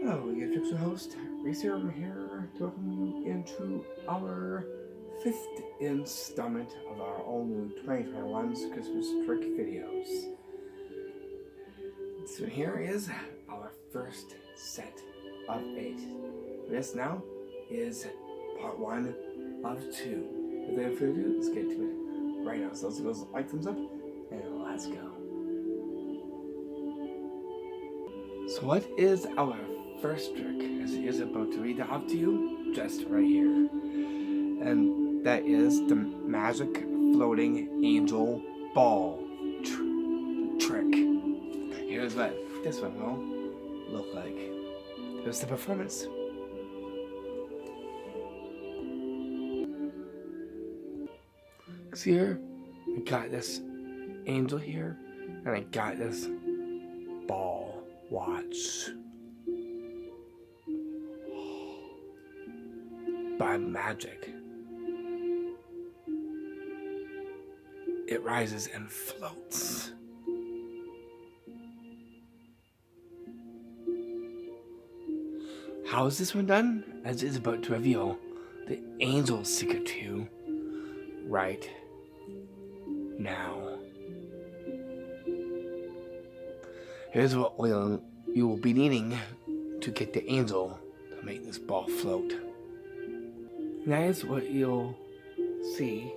Hello, your Dixon host, Reese here. I'm here to welcome you into our 5th installment of our all-new 2021's Christmas trick videos. So here is our first set of 8. This now is part 1 of 2. Without further ado, let's get to it right now. So let's go like, thumbs up, and let's go. So what is our first trick, as it is about to read off to you just right here, and that is the magic floating angel ball trick. Here's what this one will look like. Here's the performance. See here, I got this angel here, and I got this ball. Watch. By magic, it rises and floats. How is this one done? As it is about to reveal the angel's secret to you right now. Here's what you will be needing to get the angel to make this ball float. And that is what you'll see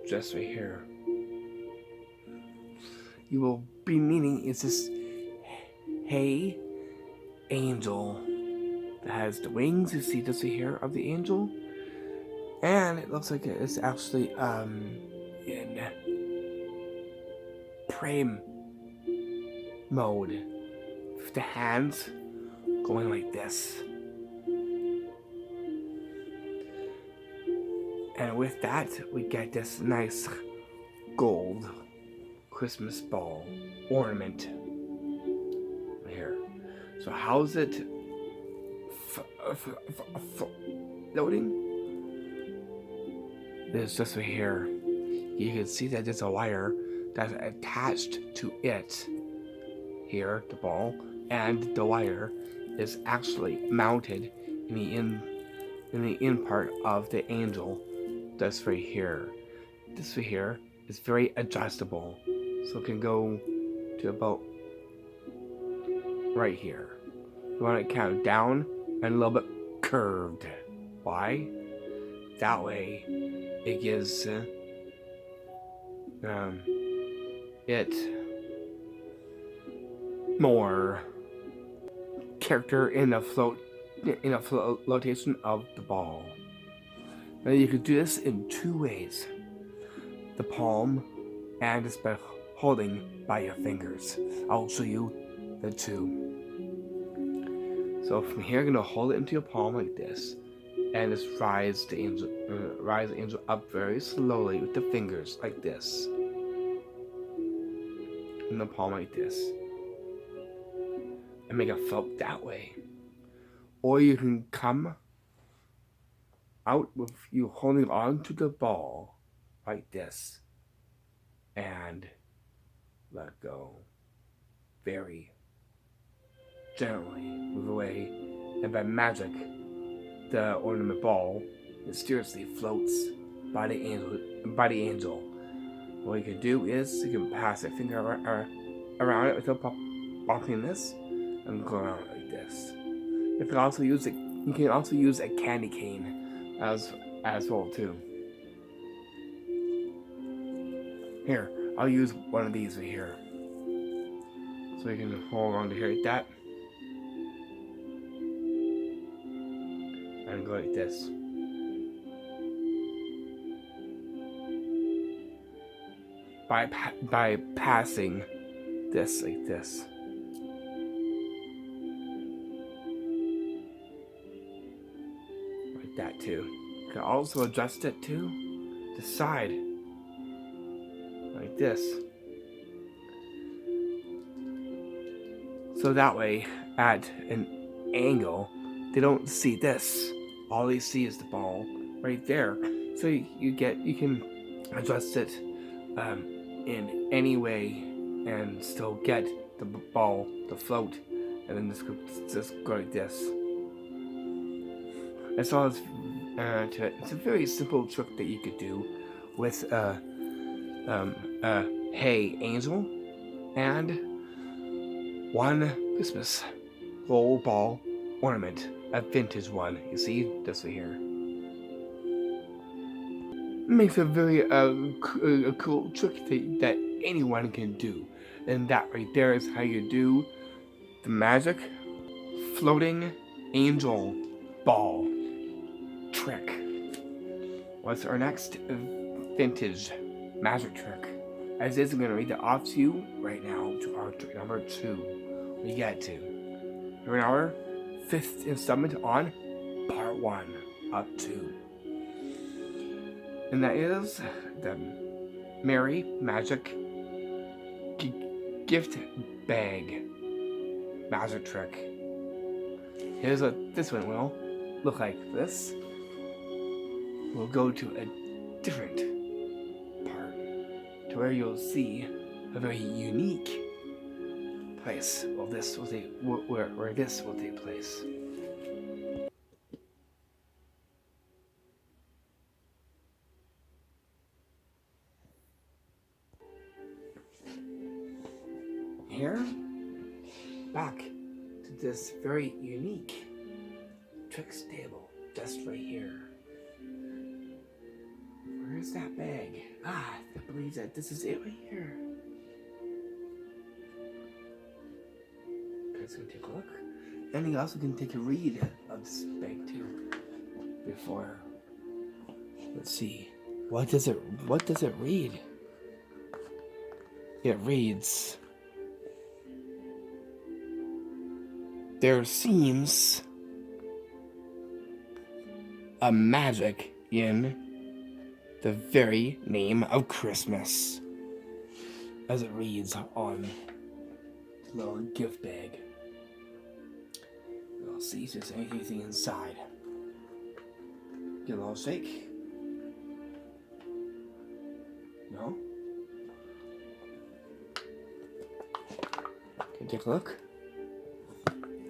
just right here. You will be needing is this hay angel that has the wings you see just right here of the angel. And it looks like it's actually in frame mode, with the hands going like this. And with that, we get this nice gold Christmas ball ornament here. So how's it floating? There's just right here. You can see that there's a wire that's attached to it. Here, the ball, and the wire is actually mounted in the in part of the angel. This right here. This right here is very adjustable, so it can go to about right here. You want it kind of down and a little bit curved. Why? That way, it gives it more character in the flotation of the ball. Now you can do this in 2 ways: the palm and just by holding by your fingers. I'll show you the 2. So from here, you're gonna hold it into your palm like this, and just rise the angel up very slowly with the fingers like this, in the palm like this. And make it float that way. Or you can come out with you holding on to the ball like this and let go very gently, move away, and by magic the ornament ball mysteriously floats by the angel. What you can do is you can pass a finger around it without popping this, and go around like this. You can also use a candy cane as well too. Here, I'll use one of these right here. So you can hold on to here like that. And go like this. By passing this like this. That too. You can also adjust it to the side like this, so that way at an angle they don't see this. All they see is the ball right there. So you can adjust it in any way and still get the ball to float and then just go like this. As well as it's a very simple trick that you could do with Hey Angel and one Christmas gold ball ornament, a vintage one. You see this right here. Makes a very a cool trick that anyone can do, and that right there is how you do the magic floating angel ball trick. What's our next vintage magic trick? As is, I'm going to read it off to you right now to our trick number 2. We get to. We're in our 5th installment on part 1 up 2. And that is the Merry Magic Gift Bag magic trick. Here's what this one will look like. This will go to a different part to where you'll see a very unique place where this will take place. Here, back to this very unique tricks table, just right here. Where's that bag? I believe that this is it right here. Guys can take a look. And you also can take a read of this bag too. Before, let's see, what does it read? It reads, there seems a magic in the very name of Christmas, as it reads on the little gift bag. We'll see if there's anything inside. Give it a little shake. No? Okay, take a look.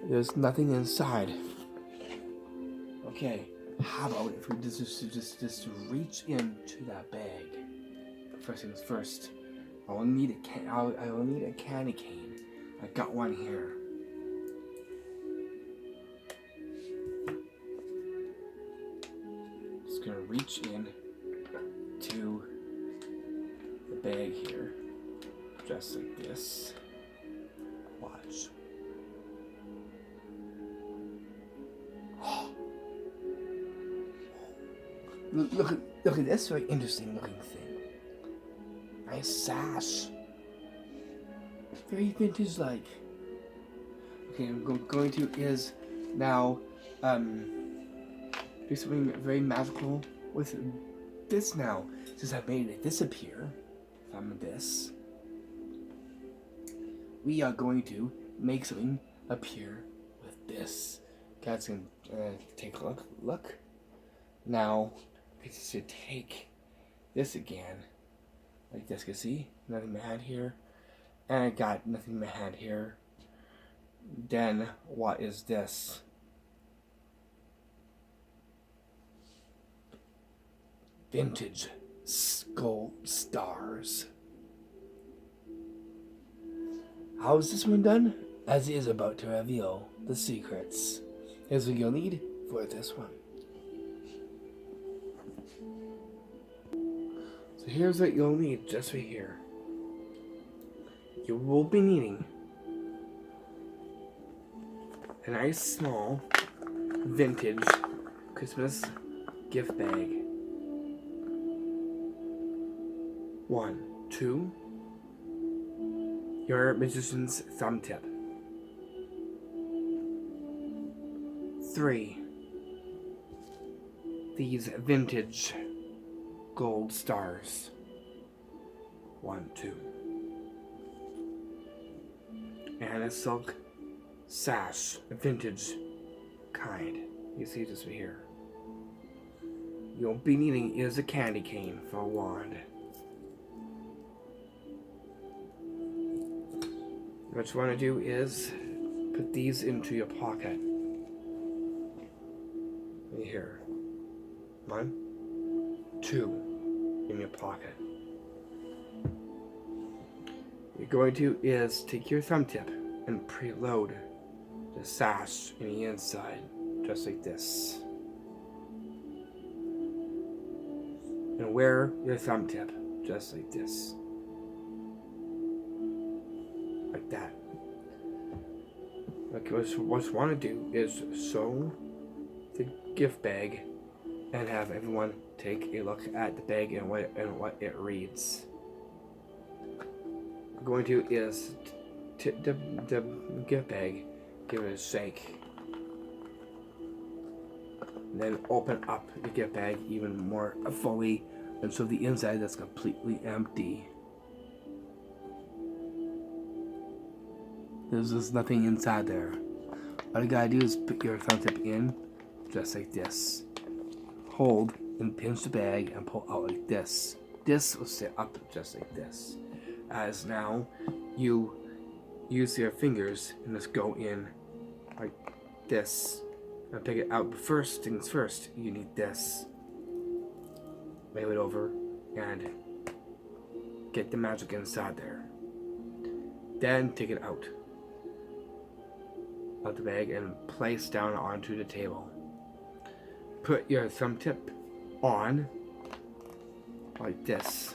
There's nothing inside. Okay, how about if we just reach into that bag? First things first, I will need a candy cane. I got one here. Just gonna reach in to the bag here, just like this. Watch. Look at this very interesting looking thing. Nice sash. Very vintage like. Okay, I'm going to is now do something very magical with this now. Since I've made it disappear from this, we are going to make something appear with this. Guys can take a look. Look. Now, we should take this again. Like this, you can see? Nothing in my hand here. And I got nothing in my hand here. Then, what is this? Vintage skull stars. How is this one done? As he is about to reveal the secrets. Here's what you'll need for this one. So here's what you'll need just right here. You will be needing a nice small vintage Christmas gift bag. 1, 2, your magician's thumb tip. 3, these vintage gold stars. 1, 2. And a silk sash, a vintage kind. You see this right here. You'll be needing is a candy cane for a wand. What you want to do is put these into your pocket. Right here. 1, 2 in your pocket. You're going to is take your thumb tip and preload the sash in the inside, just like this. And wear your thumb tip, just like this. Like that. Okay, what you want to do is sew the gift bag and have everyone take a look at the bag and what it reads. What I'm going to is tip the gift bag, give it a shake, and then open up the gift bag even more fully until the inside is completely empty. There's nothing inside there. All you gotta do is put your thumb tip in, just like this. Hold and pinch the bag and pull out like this. This will sit up just like this. As now you use your fingers and just go in like this and pick it out. But first things first, you need this. Wave it over and get the magic inside there. Then take it out of the bag and place down onto the table. Put your thumb tip on like this.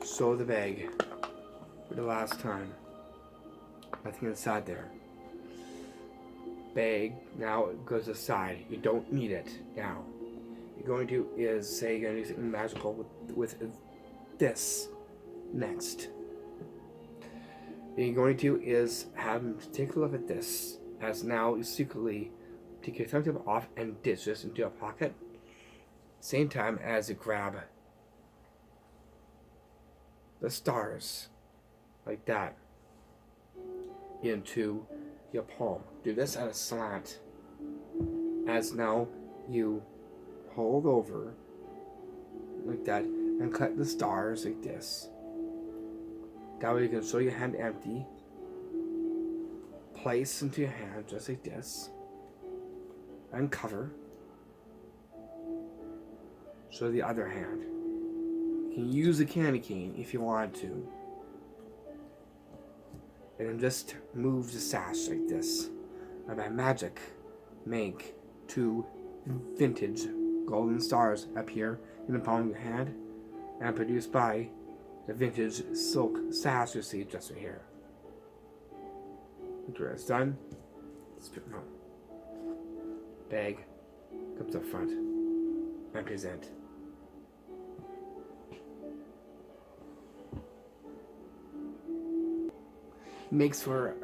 Sew the bag for the last time. Nothing inside there. Bag now goes aside. You don't need it now. You're going to is say you're going to do something magical with this next. You're going to is have him take a look at this, as now you secretly take your thumb tip off and ditch this into your pocket. Same time as you grab the stars like that into your palm. Do this at a slant, as now you hold over like that and cut the stars like this. That way you can show your hand empty. Place into your hand just like this. And cover. Show the other hand. You can use a candy cane if you want to. And then just move the sash like this. And by magic, make 2 vintage golden stars appear in the palm of your hand and produced by the vintage silk sash you see just right here. After it's done, bag comes up front and present. Makes for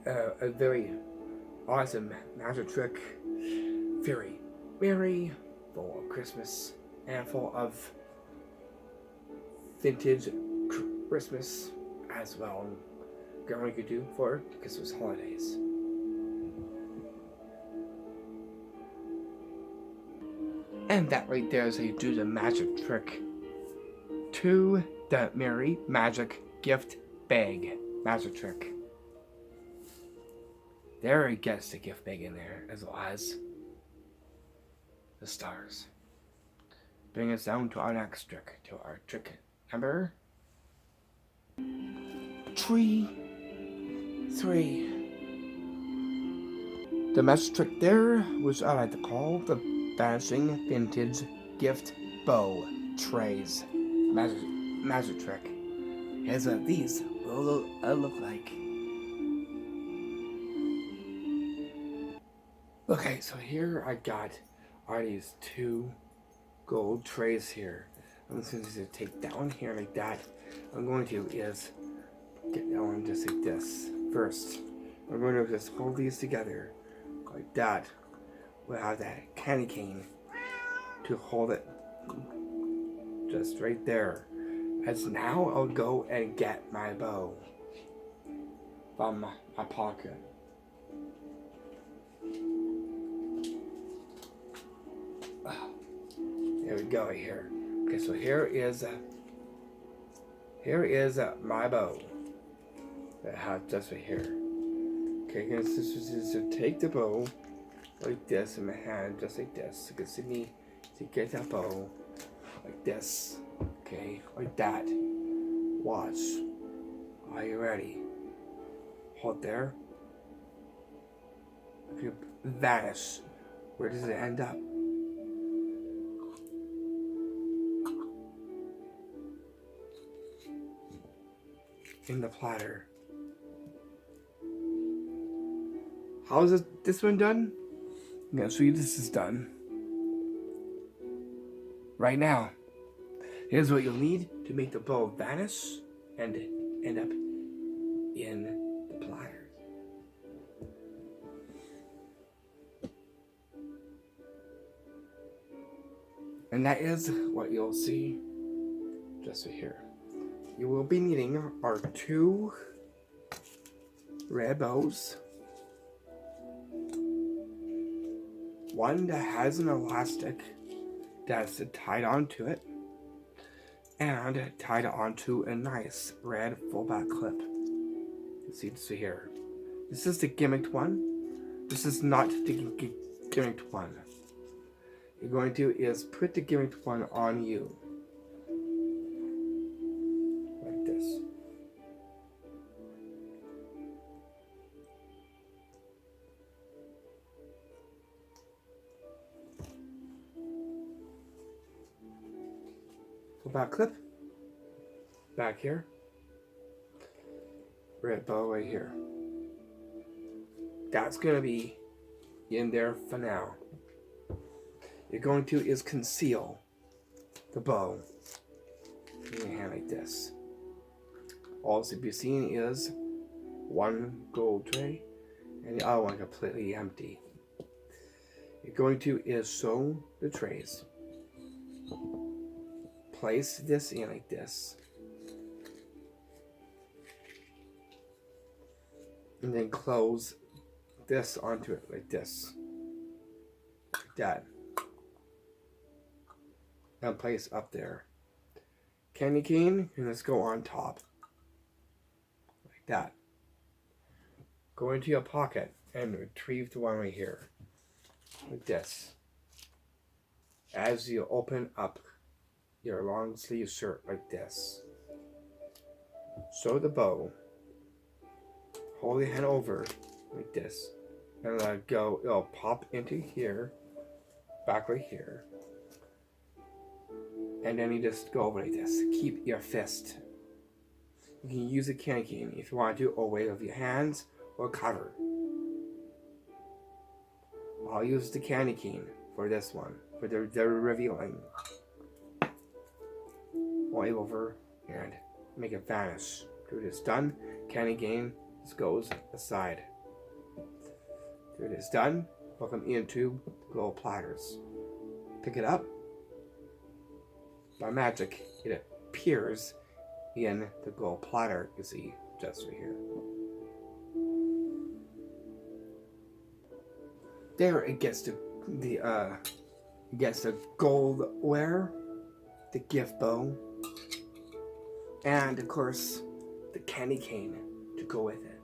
a very awesome magic trick. Very merry, full of Christmas, and full of vintage Christmas as well. Grandma could do for Christmas holidays. And that right there is how you do the magic trick to the Merry Magic Gift Bag magic trick. There it gets the gift bag in there, as well as the stars. Bring us down to our next trick, to our trick number 3. The magic trick there, which I like to call the Vanishing Vintage Gift Bow Trays magic trick. Here's what these will look like. Okay, so here I got are these 2 gold trays here. I'm just going to take that one here like that. I'm going to is get that one just like this. First, I'm going to just hold these together like that. We'll have that candy cane to hold it just right there. As now I'll go and get my bow from my pocket. There we go here. Okay, so here is my bow. that I have just right here. Okay, guys, this is to take the bow like this in my hand, just like this. You can see me to get that bow like this. Okay, like that. Watch. Are you ready? Hold there. Okay, vanish. Where does it end up? In the platter. How is this one done? I'm gonna show you this is done. Right now. Here's what you'll need to make the bow vanish and end up in the platter. And that is what you'll see just right here. You will be needing our 2 red bows. One that has an elastic that's tied onto it, and tied onto a nice red full back clip. You see this here. This is the gimmicked one. This is not the gimmicked one. You're going to is put the gimmicked one on you. Like this. Full back clip. Back here. Red bow right here. That's going to be in there for now. You're going to is conceal the bow in your hand like this. All you'll be seeing is one gold tray and the other one completely empty. You're going to is sew the trays. Place this in like this. And then close this onto it like this. Like that. And place up there. Candy cane, and let's go on top. Like that. Go into your pocket and retrieve the one right here. Like this. As you open up your long sleeve shirt like this. Sew the bow. Hold your hand over like this. And let it go. It'll pop into here. Back right here. And then you just go over like this. Keep your fist. You can use a candy cane if you want to, or weight of your hands, or cover. I'll use the candy cane for this one, for the revealing. Wipe over and make it vanish. After it is done, candy cane just goes aside. After it is done, welcome into the gold platters. Pick it up. By magic, it appears in the gold platter you see just right here. There it gets the gold ware, the gift bow, and of course the candy cane to go with it.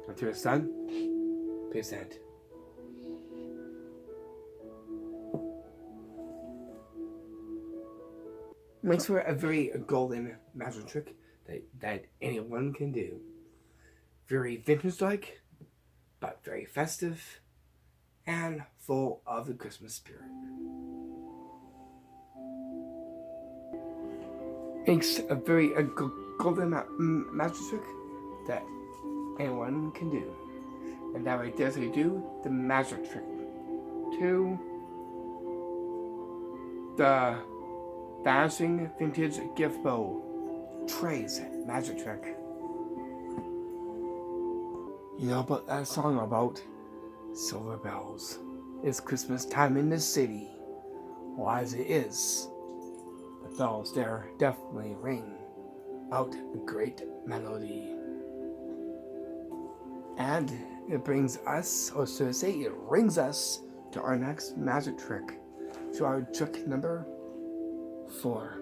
After it's done, present. Makes for a very golden magic trick that anyone can do. Very vintage-like, but very festive, and full of the Christmas spirit. Makes a very golden magic trick that anyone can do. And that right there is how you do the magic trick. To the vanishing vintage gift bow trays magic trick. You know about that song about silver bells? It's Christmas time in the city. Well, as it is, the bells there definitely ring out a great melody. And it brings us, or so to say, it brings us to our next magic trick. To our trick number 4.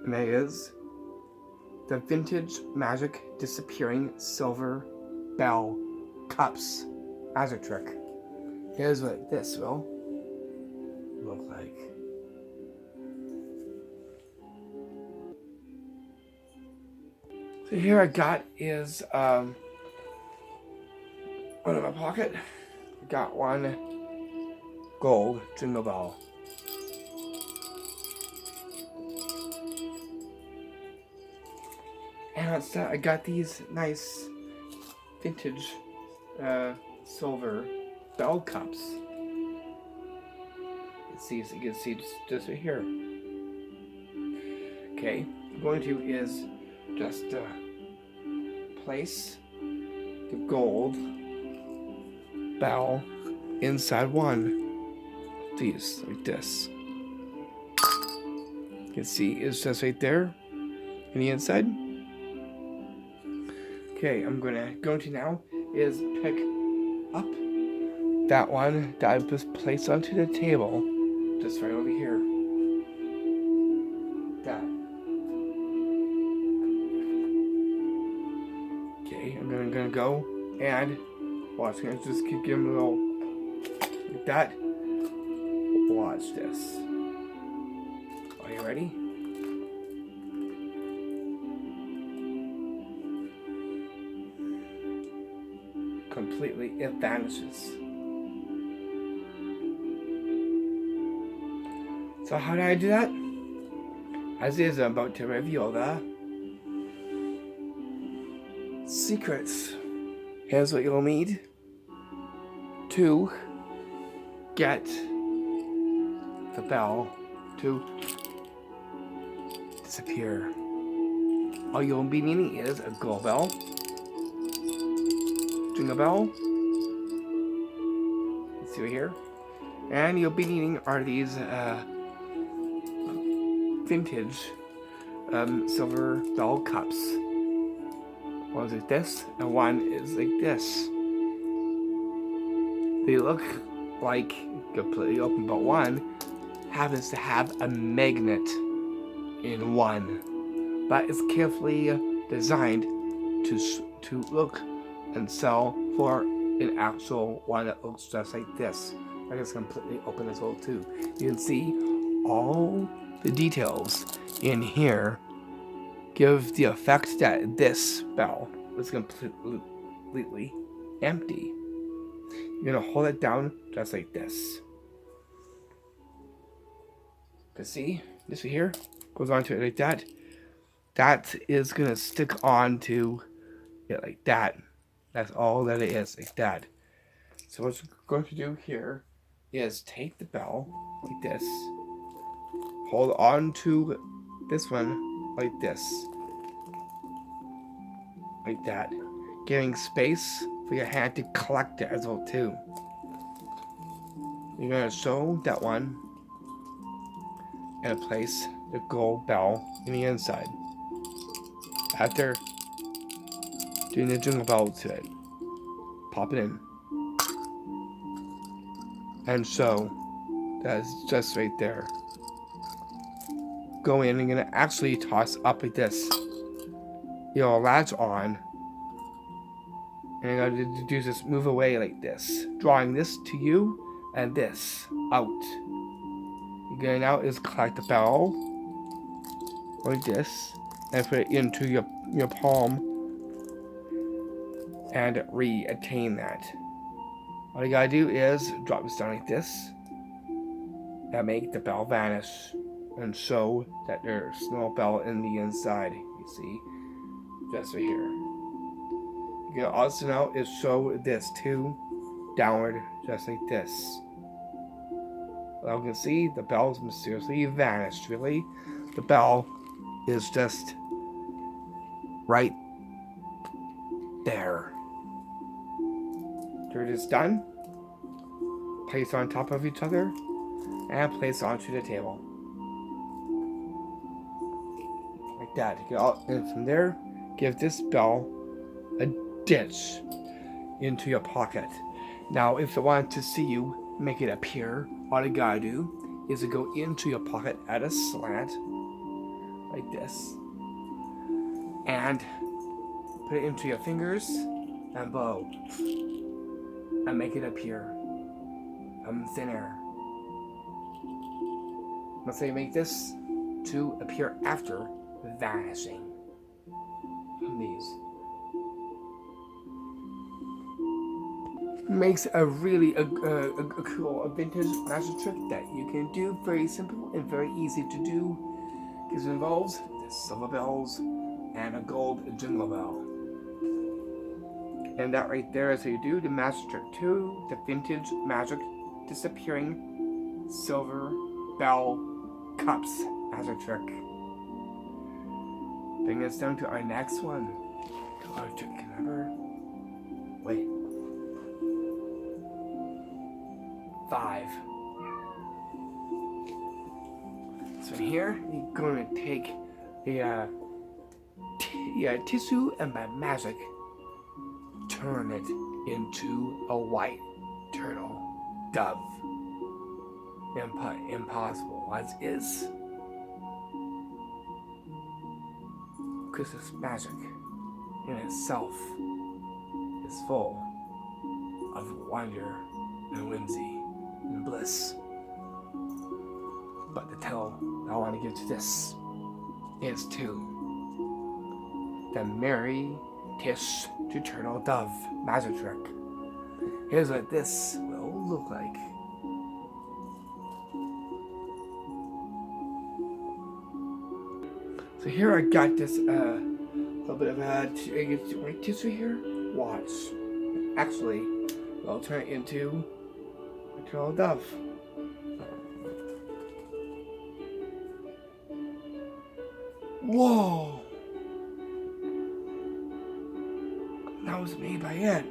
And that is the vintage magic disappearing silver bell cups magic trick. Here's what this will look like. So here I got is one in my pocket. I got one gold jingle bell. And instead I got these nice vintage silver bell cups. You can see just right here. Okay, what I'm going to is just place the gold bell inside one of these, like this. You can see it's just right there in the inside. Okay, I'm going to now is pick up that one that I just placed onto the table, just right over here. That. Okay, I'm gonna go and watch. I'm gonna just keep giving a little like that. Watch this. Are you ready? Completely, it vanishes. So how did I do that? As is about to reveal the secrets. Here's what you'll need to get the bell to disappear. All you'll be needing is a gold bell, jingle bell, let's see right here, and you'll be needing are these vintage silver bell cups. One is like this, and one is like this. They look like completely open, but one happens to have a magnet in one. But it's carefully designed to look and sell for an actual one that looks just like this. Like it's completely open as well too. You can see all the details in here give the effect that this bell is completely empty. You're gonna hold it down just like this. You see, this right here goes onto it like that. That is gonna stick onto it like that. That's all that it is, like that. So what we're going to do here is take the bell like this, hold on to this one like this, like that, giving space for your hand to collect it as well too. You're gonna sew that one and place the gold bell in the inside. After doing the jingle bell to it, pop it in, and so that's just right there. Go in and gonna actually toss up like this. You'll latch on, and you're gonna do this, move away like this, drawing this to you and this out. You're gonna now is collect the bell like this and put it into your palm and reattain that. All you gotta do is drop this down like this and make the bell vanish and show that there's no bell in the inside. You see, just right here. You can also now is show this too, downward, just like this. Well, you can see the bell's mysteriously vanished. Really, the bell is just right there. After it is done, place on top of each other and place onto the table. Like that. And from there, give this bell a ditch into your pocket. Now, if they want to see you make it appear, all you gotta do is to go into your pocket at a slant, like this, and put it into your fingers and blow, and make it appear from thin air. Let's say make this to appear after vanishing from these. Makes a really a cool vintage magic trick that you can do, very simple and very easy to do, because it involves the silver bells and a gold jingle bell. And that right there is how you do the magic trick 2, the vintage magic disappearing silver bell cups magic trick. Bring us down to our next one. Card trick number. Wait. 5. So here, you're going to take a tissue and by magic, turn it into a white turtle dove. Impossible as is. Christmas magic in itself is full of wonder and whimsy and bliss. But the tell I want to give to this is to the Merry Tish to Turtle Dove magic trick. Here's what this will look like. So here I got this little bit of white tissue here. Watch. Actually, I'll turn it into a turtle dove. Whoa! That was made by it.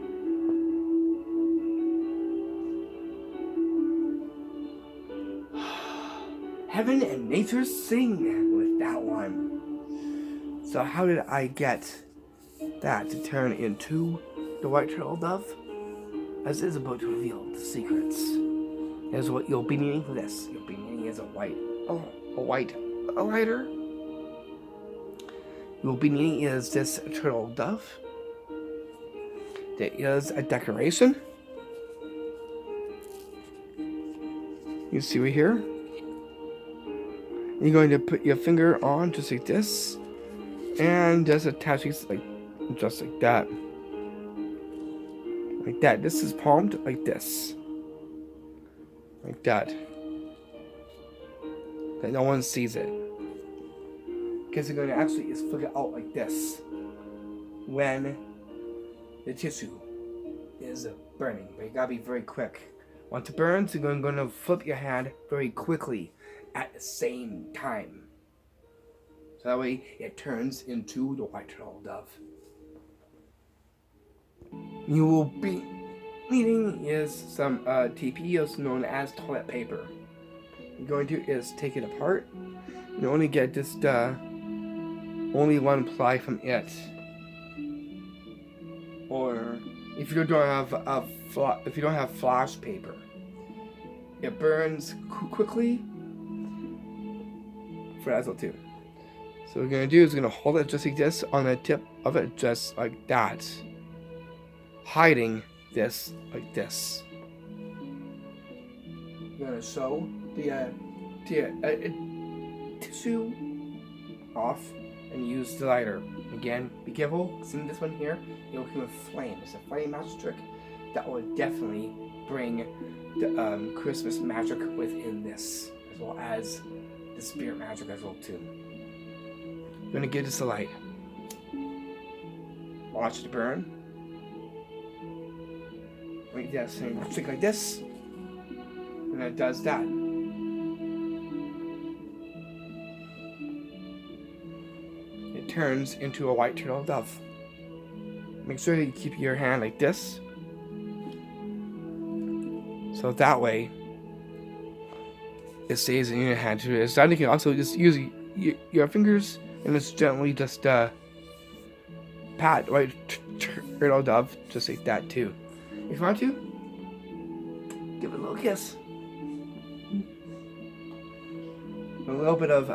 Heaven and nature sing with that one. So how did I get that to turn into the white turtle dove? As is about to reveal the secrets. Here's what you'll be needing for this. You'll be needing is a white lighter. You'll be needing is this turtle dove. There is a decoration. You see right here. You're going to put your finger on just like this, and just attach it just like that. Like that. This is palmed like this. Like that. That no one sees it. Because you're going to actually just flip it out like this when the tissue is burning. But you gotta be very quick. Once it burns, you're going to flip your hand very quickly at the same time. So that way it turns into the white turtle dove. You will be needing is some TP, also known as toilet paper. You're going to is take it apart. You only get just only one ply from it. Or if you don't have flash paper, it burns quickly. Frazzle too. So what we're gonna do is we're gonna hold it just like this on the tip of it, just like that, hiding this like this. We're gonna sew the tissue off and use the lighter. Again, be careful. Seeing this one here, you're working with flame. It's a flame magic trick that will definitely bring the Christmas magic within this, as well as the spirit magic as well too. I'm gonna give this a light. Watch it burn. Like this, and trick like this, and it does that. It turns into a white turtle dove. Make sure that you keep your hand like this, so that way it stays in your hand. So you can also just use your fingers and just gently just pat right turtle dove, just like that too. If you want to, give it a little kiss. A little bit of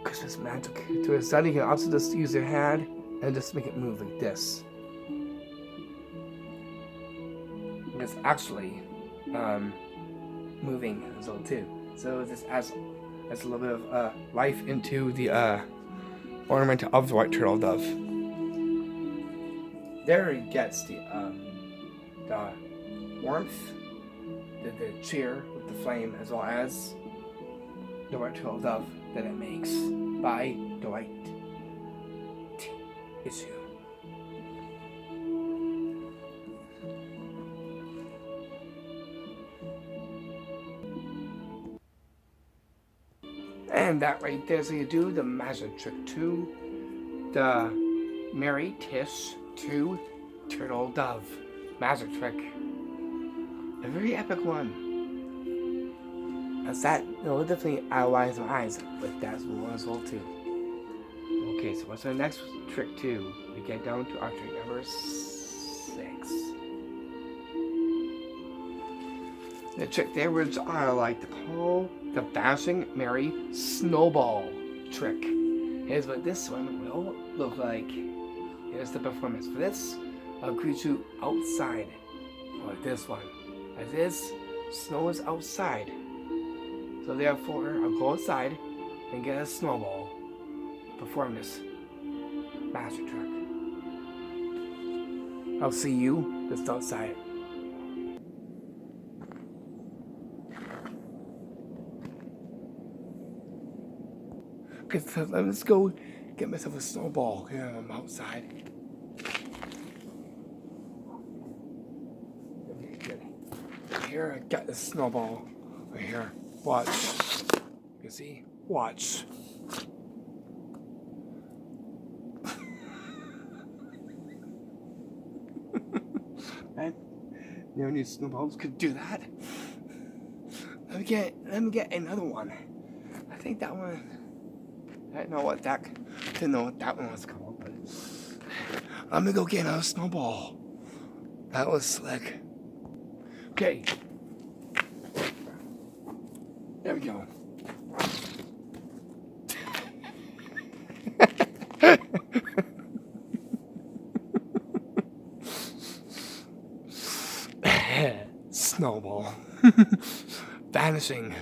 Christmas magic to his side. You can also just use your hand and just make it move like this. It's actually moving as well too. So this adds a little bit of life into the ornament of the white turtle dove. There it gets the warmth, the cheer with the flame, as well as the white turtle dove that it makes by the white issue. And that right there, so you do the magic trick to the Merry Tish to Turtle Dove magic trick. A very epic one. As that, it'll definitely analyze my eyes with that one as well too. Okay, so what's the next trick too? We get down to our trick number 6. The trick there was I like to call the Bashing Mary Snowball trick. Here's what this one will look like. Here's the performance for this. I'll greet you outside for this one. As is, snow is outside. So therefore, I'll go outside and get a snowball to perform this magic trick. I'll see you just outside. Okay, so let's go get myself a snowball. Here I'm outside. Here I got this snowball. Right here. Watch. You can see? Watch. And never knew snowballs could do that. Let me get another one. I think that one. I didn't know what that one was called, but I'm gonna go get another snowball. That was slick. Okay. There we go. Snowball. Vanishing.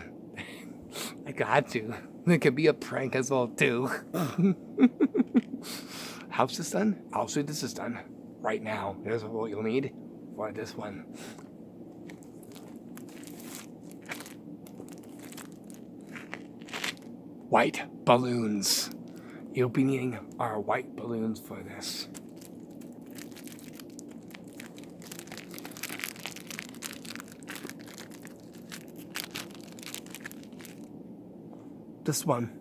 I got to. It could be a prank as well, too. How's this done? I'll show you this is done right now. Here's what you'll need for this one. White balloons. You'll be needing our white balloons for this. This one.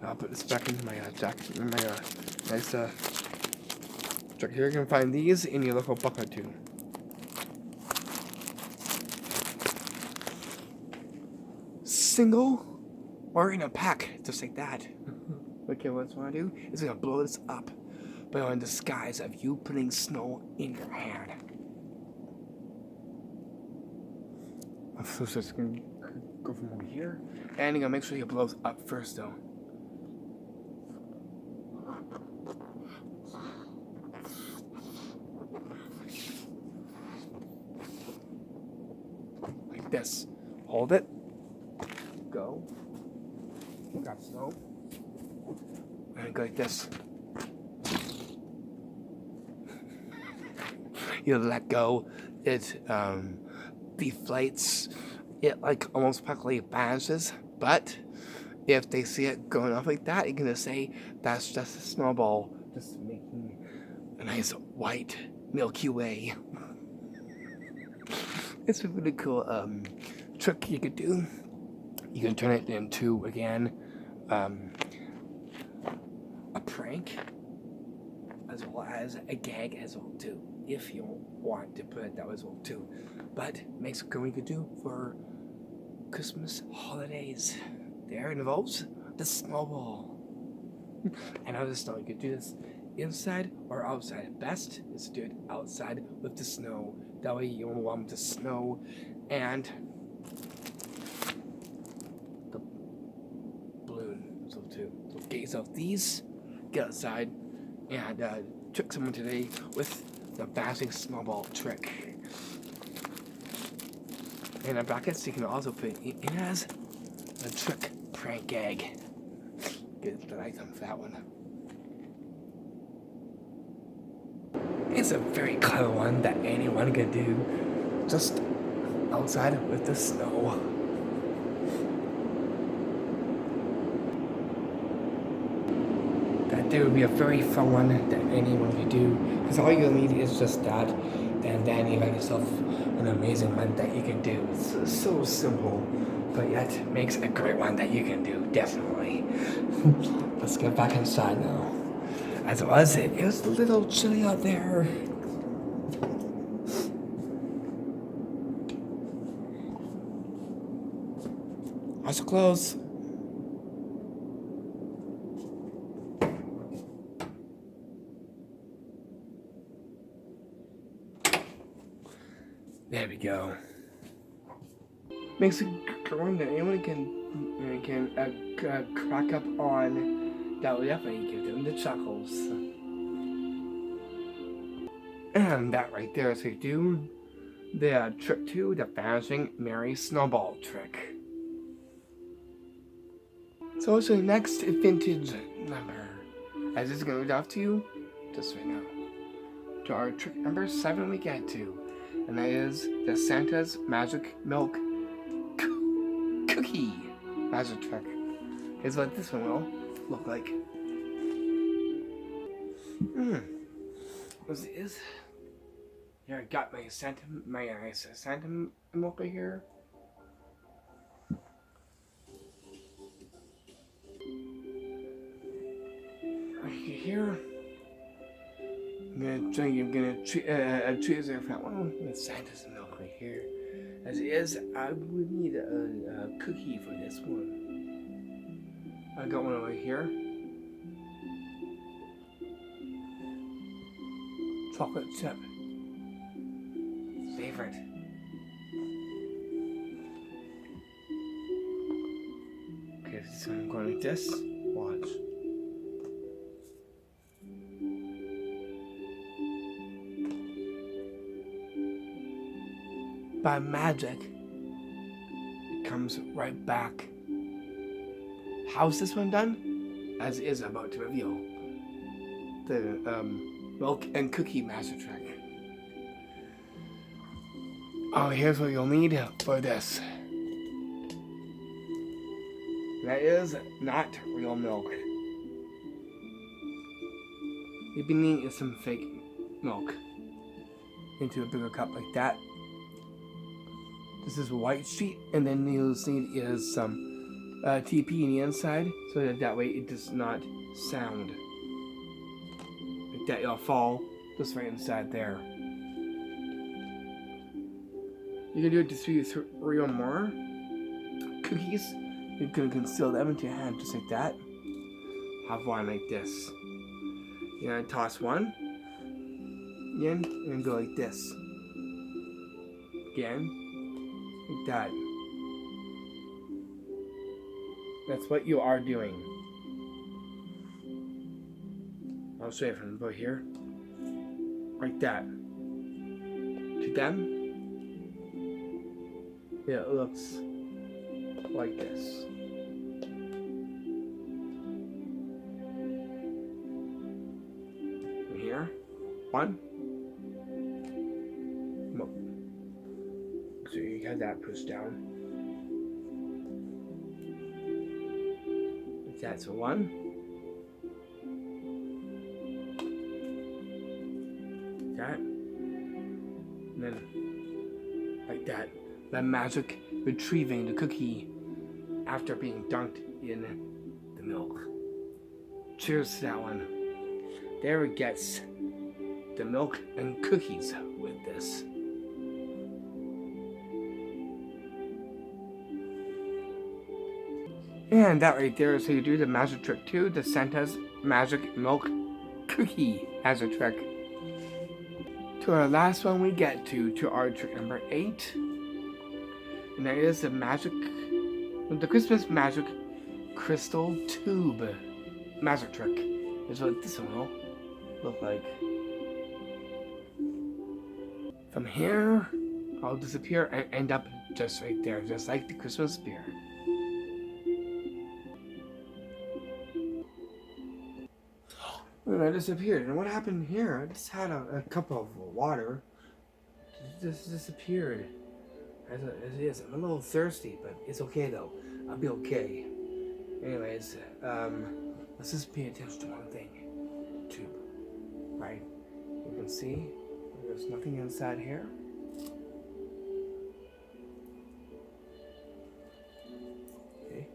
I'll put this back into my jacket, in my nice jacket here. You can find these in your local bucket too. Single or in a pack, just like that. Okay, what I want to do is gonna blow this up by on the disguise of you putting snow in your hand. So it's gonna go from over here, and you're gonna make sure it blows up first, though. Like this. Hold it. Go. Got snow. And go like this. You let go. It deflates. It like almost practically vanishes. But if they see it going off like that, you can just say that's just a snowball, just making a nice white Milky Way. It's a really cool trick you could do. You can turn it into, again, a prank, as well as a gag as well, too. if you want to put it that way as well too. But makes what we could do for Christmas holidays. There involves the snowball. And how the snow, you could do this inside or outside. Best is to do it outside with the snow. That way you don't want the snow and the balloon. So to gaze out these, get outside, and trick someone today with the bouncing snowball trick. And in brackets, you can also put it in as a trick prank gag. Get the item for that one. It's a very clever one that anyone can do, just outside with the snow. That there would be a very fun one that anyone can do, because all you'll need is just that, and then you got yourself an amazing one that you can do. It's so simple, but yet makes a great one that you can do, definitely. Let's get back inside now. As it was a little chilly out there. Eyes are closed. There we go. Makes a good one that anyone can crack up on. That would definitely give them the chuckles. And that right there is how you do the trick 2, the vanishing Merry Snowball trick. So what's the next vintage number? As it's going to read off to you just right now. To our trick number 7 we get to. And that is the Santa's Magic Milk Cookie Magic Trick. Here's what this one will look like. This is here. I got my Santa milk right here. Right here. I'm gonna treat there for that one with Santa's milk right here. As is, I would need a cookie for this one. I got one over here. Chocolate chip. Favorite. Okay, so I'm going like this. Watch. By magic, it comes right back. How's this one done? As is about to reveal. The milk and cookie master trick. Oh, here's what you'll need for this. That is not real milk. You've been needing some fake milk into a bigger cup like that. This is a white sheet, and then you'll need is some TP in the inside, so that way it does not sound. Like that, it'll fall just right inside there. You can do it to 3 or more cookies. You can conceal them into your hand just like that. Have one like this. You're gonna toss one in and go like this. Again, like that. That's what you are doing. I'll show you from about here. Like that. To them, it looks like this. And here, one. So you have that pushed down. That's a one. That. And then like that. The magic retrieving the cookie after being dunked in the milk. Cheers to that one. There it gets the milk and cookies with this. And that right there is how you do the magic trick 2, the Santa's Magic Milk Cookie as a trick. To our last one we get to our trick number 8. And that is the Christmas Magic Crystal Tube magic trick. Is what this one will look like. From here, I'll disappear and end up just right there, just like the Christmas spirit. And I disappeared. And what happened here? I just had a cup of water. It just disappeared. As it is. I'm a little thirsty, but it's okay though. I'll be okay. Anyways, let's just pay attention to one thing. Tube. Right? You can see there's nothing inside here. Okay.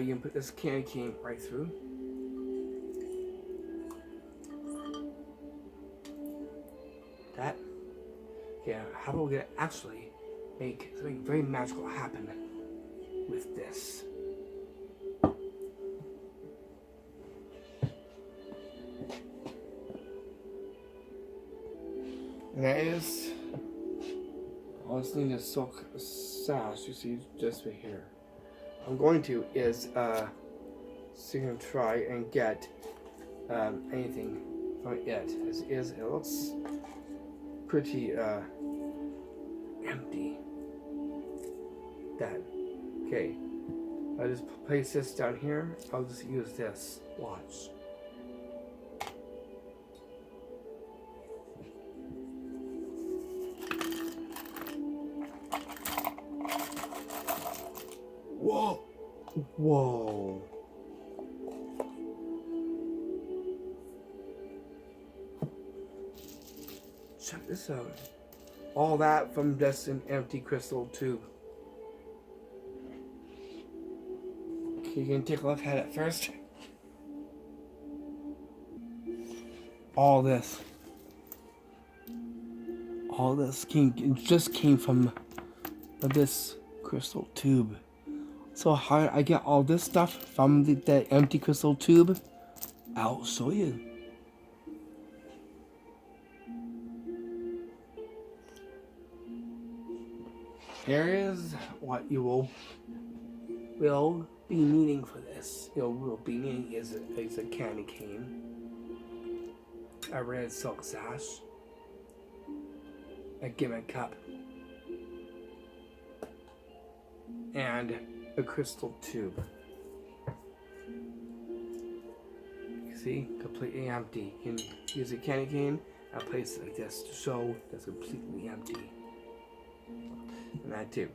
You can put this candy cane right through. That. Yeah, how about we actually make something very magical happen with this? And that is, all this thing is silk sash, you see just right here. I'm going to is, so you can try and get anything from it. As it is, it looks pretty empty. That. Okay. I'll just place this down here. I'll just use this. Watch. Whoa! Whoa! Check this out. All that from just an empty crystal tube. Okay, you can take a look at it first. All this just came from this crystal tube. So how did I get all this stuff from the empty crystal tube? I'll show you. Here is what you will be needing for this. Will be needing is a candy cane, a red silk sash, a gimmick cup, and a crystal tube. You see, completely empty. You can use a candy cane and place it like this to show that's completely empty. And that too.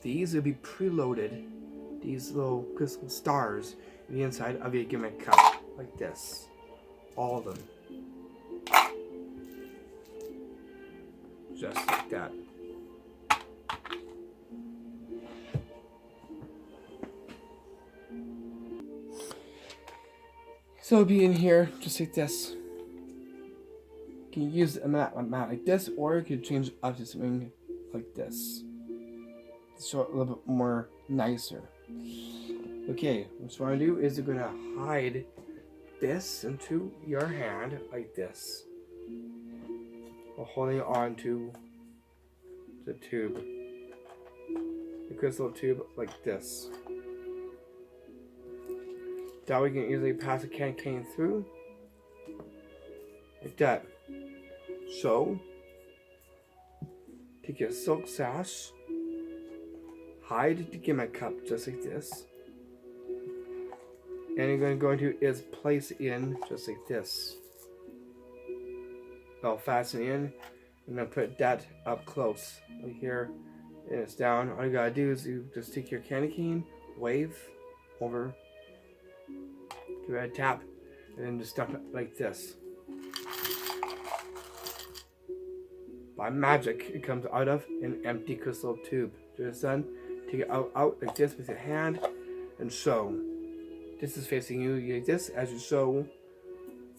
These will be preloaded, these little crystal stars, in the inside of a gimmick cup, like this. All of them. Just like that. So it'll be in here, just like this. You can use a mat like this, or you could change it up to something like this. So a little bit more nicer. Okay, what you want to do is you're going to hide this into your hand like this, while holding on to the tube, the crystal tube like this. That way you can easily pass a candy cane through like that. So take your silk sash, hide the gimmick cup just like this, and you're going to go into is place in just like this. I'll fasten in, and then put that up close right here, and it's down. All you gotta do is you just take your candy cane, wave over, give it a tap, and then just stuff it like this. By magic, it comes out of an empty crystal tube. To the sun, take it out like this with your hand, and sew. This is facing you like this as you sew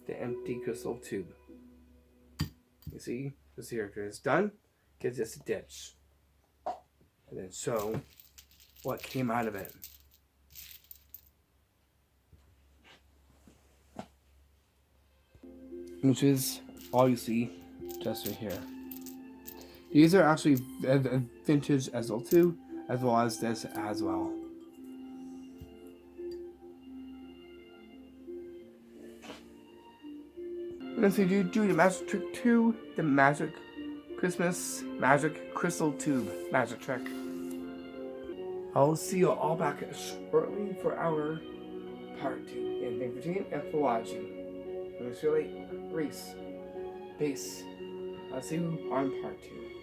the empty crystal tube. You see, this here is done. Gives us a ditch, and then show what came out of it. Which is all you see just right here. These are actually vintage as well too, as well as this as well. And if you do the magic trick 2, the magic Christmas magic crystal tube magic trick. I'll see you all back shortly for our part 2. And thank you for tuning in and for watching. I'm Reese. Peace. I'll see you on part 2.